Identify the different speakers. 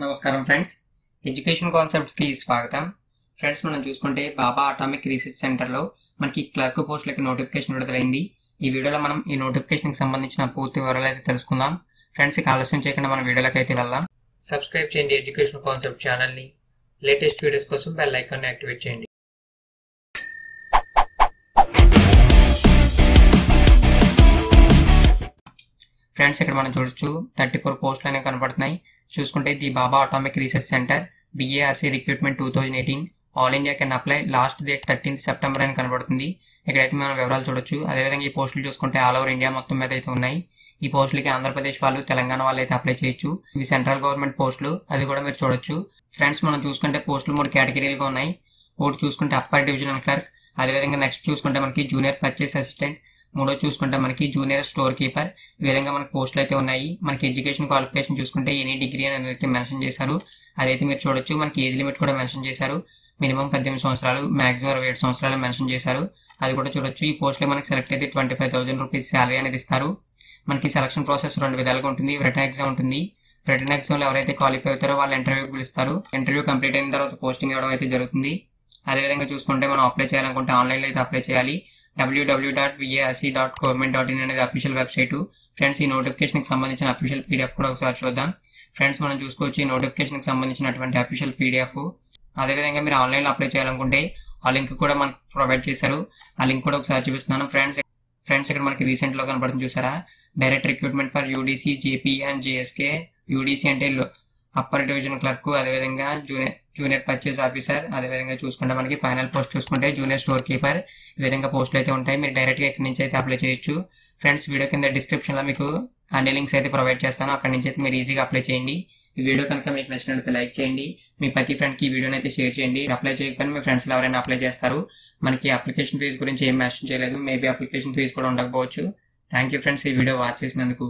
Speaker 1: నమస్కారం friends, education concepts కి స్వాగతం. ఫ్రెండ్స్, మనం చూసుకుంటే బాబా అటామిక్ రీసెర్చ్ సెంటర్ లో మనకి క్లర్క్ పోస్టులకి నోటిఫికేషన్ విడుదలైంది. ఈ వీడియోలో మనం ఈ నోటిఫికేషన్ కి సంబంధించిన పూర్తి వివరాలు అయితే తెలుసుకుందాం. ఫ్రెండ్స్, ఇక ఆలస్యం చేయకుండా మన వీడియోలోకి అయితే వెళ్దాం. సబ్స్క్రైబ్ చేయండి ఎడ్యుకేషన్ కాన్సెప్ట్ ఛానల్ ని. లేటెస్ట్ వీడియోస్ కోసం బెల్ ఐకాన్ ని యాక్టివేట్ చేయండి. ఫ్రెండ్స్, ఇక్కడ మనం చూడొచ్చు 34 పోస్టులు అనేవి కనబడుతున్నాయి. చూసుకుంటే the Baba atomic research centre BARC recruitment 2018 all India can apply last date 13th September అని కనబడుతుంది. ఇక్కడైతే మనం వివరాలు చూడొచ్చు. అదేవిధంగా ఈ పోస్టులు చూసుకుంటే ఆల్ ఓవర్ ఇండియా మొత్తం మీద అయితే ఉన్నాయి. ఈ పోస్టులకి ఆంధ్రప్రదేశ్ వాళ్ళు, తెలంగాణ వాళ్ళు అయితే అప్లై చేయొచ్చు. ఇవి సెంట్రల్ గవర్నమెంట్ పోస్టులు, అది కూడా మీరు చూడొచ్చు. ఫ్రెండ్స్, మనం చూసుకుంటే పోస్టులు 3 కేటగిరీలుగా ఉన్నాయి. ఒకటి చూసుకుంటే అప్పర్ డివిజనల్ క్లర్క్, అదేవిధంగా నెక్స్ట్ చూసుకుంటే మనకి జూనియర్ పర్చేస్ అసిస్టెంట్, మూడో చూసుకుంటే మనకి జూనియర్ స్టోర్ కీపర్. ఈ విధంగా మనకి పోస్టులు అయితే ఉన్నాయి. మనకి ఎడ్యుకేషన్ క్వాలిఫికేషన్ చూసుకుంటే ఎనీ డిగ్రీ అనేది అయితే మెన్షన్ చేశారు. అదైతే మీరు చూడొచ్చు. మనకి ఏజ్ లిమిట్ కూడా మెన్షన్ చేశారు. మినిమం 18 సంవత్సరాలు, మాక్సిమం 27 సంవత్సరాలు మెన్షన్ చేశారు. అది కూడా చూడొచ్చు. ఈ పోస్టులో మనకి సెలెక్ట్ అయితే 25,000 రూపీస్ శాలరీ అనేది ఇస్తారు. మనకి సెలక్షన్ ప్రాసెస్ 2 విధాలుగా ఉంటుంది. రిటర్న్ ఎగ్జామ్ ఉంటుంది. రిటర్న్ ఎగ్జామ్ లో ఎవరైతే క్వాలిఫై అవుతారో వాళ్ళు ఇంటర్వ్యూకి పిలుస్తారు. ఇంటర్వ్యూ కంప్లీట్ అయిన తర్వాత పోస్టింగ్ ఇవ్వడం అయితే జరుగుతుంది. అదేవిధంగా చూసుకుంటే మనం అప్లై చేయాలనుకుంటే ఆన్లైన్ లో అయితే అప్లై చేయాలి. www.barc.government.in అనేది అఫీషియల్ వెబ్సైట్. ఫ్రెండ్స్, ఈ నోటిఫికేషన్ కి సంబంధించిన అఫీషియల్ పీడిఎఫ్ కూడా ఒకసారి చూద్దాం. ఫ్రెండ్స్, మనం చూసుకోవచ్చు ఈ నోటిఫికేషన్ కి సంబంధించినటువంటి అఫీషియల్ పీడిఎఫ్. అదేవిధంగా మీరు ఆన్లైన్ లో అప్లై చేయాలనుకుంటే ఆ లింక్ కూడా మనకు ప్రొవైడ్ చేశారు. ఆ లింక్ కూడా ఒకసారి చూపిస్తున్నాను. ఫ్రెండ్స్, ఇక్కడ మనకి రీసెంట్ లో కనబడుతుంది చూసారా, direct recruitment for UDC, JP and JSK. UDC అంటే అప్పర్ డివిజన్ క్లర్క్, అదేవిధంగా జూనియర్ పర్చేస్ ఆఫీసర్, అదేవిధంగా చూసుకుంటే మనకి ఫైనల్ పోస్ట్ చూసుకుంటే జూనియర్ స్టోర్ కీపర్. ఈ విధంగా పోస్టులు అయితే ఉంటాయి. మీరు డైరెక్ట్ గా ఇక్కడ నుంచి అయితే అప్లై చేయొచ్చు. ఫ్రెండ్స్, వీడియో కింద డిస్క్రిప్షన్ లో మీకు అన్ని లింక్స్ అయితే ప్రొవైడ్ చేస్తాను. అక్కడ నుంచి అయితే మీరు ఈజీగా అప్లై చేయండి. ఈ వీడియో కనుక మీకు నచ్చినట్లయితే లైక్ చేయండి. మీ ప్రతి ఫ్రెండ్ కి ఈ వీడియోని అయితే షేర్ చేయండి. అప్లై చేయకపోయినా మీ ఫ్రెండ్స్ ఎవరైనా అప్లై చేస్తారు. మనకి అప్లికేషన్ ఫీజు గురించి ఏం మెన్షన్ చేయలేదు. మేబీ అప్లికేషన్ ఫీజు కూడా ఉండకపోవచ్చు. థ్యాంక్ యూ ఫ్రెండ్స్, ఈ వీడియో వాచ్ చేసినందుకు.